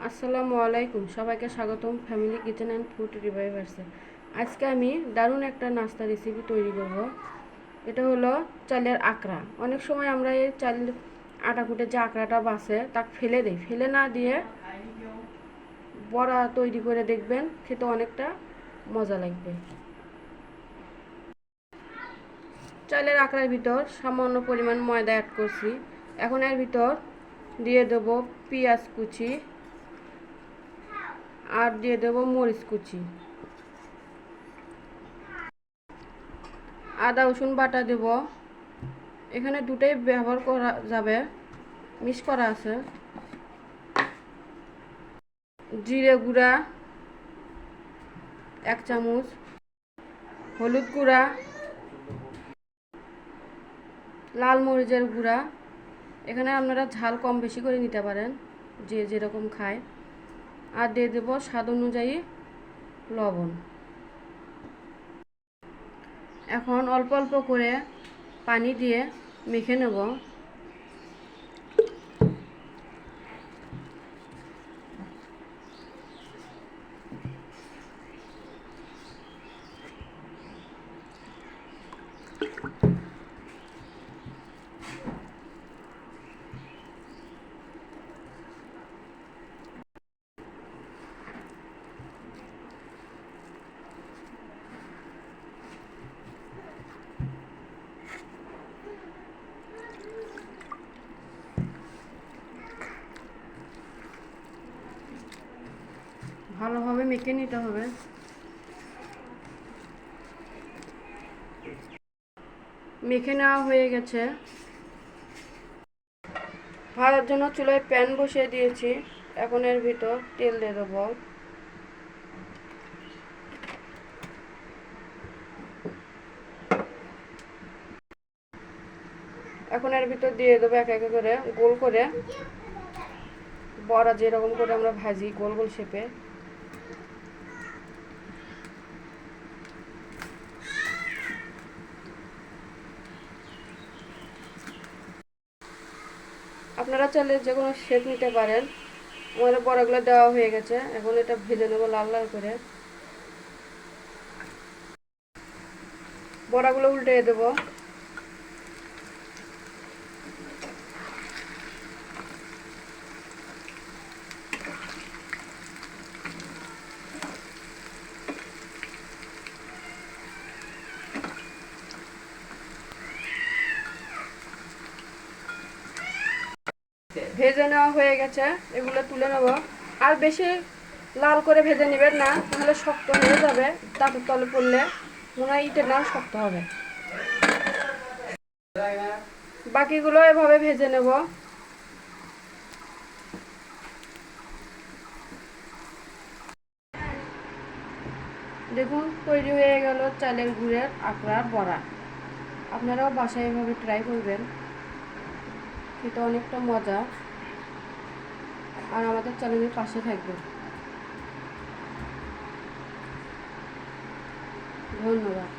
আসসালামু আলাইকুম, সবাইকে স্বাগতম ফ্যামিলি কিচেন অ্যান্ড ফুড রিভাইভার্সে। আজকে আমি দারুণ একটা নাস্তা রেসিপি তৈরি করব। এটা হলো চালের আকড়া। অনেক সময় আমরা এই চাল আটা কুটে যে আকড়াটা বাসে তা ফেলে দিই, ফেলে না দিয়ে বড়া তৈরি করে দেখবেন, খেতে অনেকটা মজা লাগবে। চালের আকড়ার ভিতর সামান্য পরিমাণ ময়দা অ্যাড করছি। এখন এর ভিতর দিয়ে দেবো পেঁয়াজ কুচি আর দিয়ে দেবো মরিচ কুচি, আদা রসুন বাটা দেব। এখানে দুটোই ব্যবহার করা যাবে, মিক্স করা আছে। জিরে গুঁড়া 1 চামচ, হলুদ গুঁড়া, লাল মরিচের গুঁড়া। এখানে আপনারা ঝাল কম বেশি করে নিতে পারেন, যে যেরকম খায়। আর দিয়ে দেব স্বাদ অনুযায়ী লবণ। এখন অল্প অল্প করে পানি দিয়ে মেখে নেব। ভালোভাবে মেখে নিতে হবে। মেখে নেওয়া হয়ে গেছে। ভাজার জন্য চুলায় প্যান বসিয়ে দিয়েছি। এখন এর ভিতর তেল দিয়ে দেবো। এখন এর ভিতর দিয়ে দেবো এক এক করে গোল করে বড়া, যেরকম করে আমরা ভাজি গোল গোল শেপে। আপনারা চাইলে যে কোনো শেপ নিতে পারেন। আমাদের বড়াগুলো দেওয়া হয়ে গেছে। এখন এটা ভেজে নেবো লাল লাল করে। বড়াগুলো উল্টে দেবো। ভেজে নেওয়া হয়ে গেছে, এগুলো তুলে নেব। আর বেশি লাল করে ভেজে নেবেন না, তাহলে শক্ত হয়ে যাবে। দাঁতের তলে পড়লে মনে হয় ইটের না, শক্ত হবে। বাকিগুলো এভাবে ভেজে নেব। দেখুন, তৈরি হয়ে গেল চালের গুঁড়ের আকড়ার বড়া। আপনারাও বাসায় এভাবে ট্রাই করবেন, খেতে অনেকটা মজা। আর আমাদের চ্যানেলের পাশে থাকবেন। ধন্যবাদ।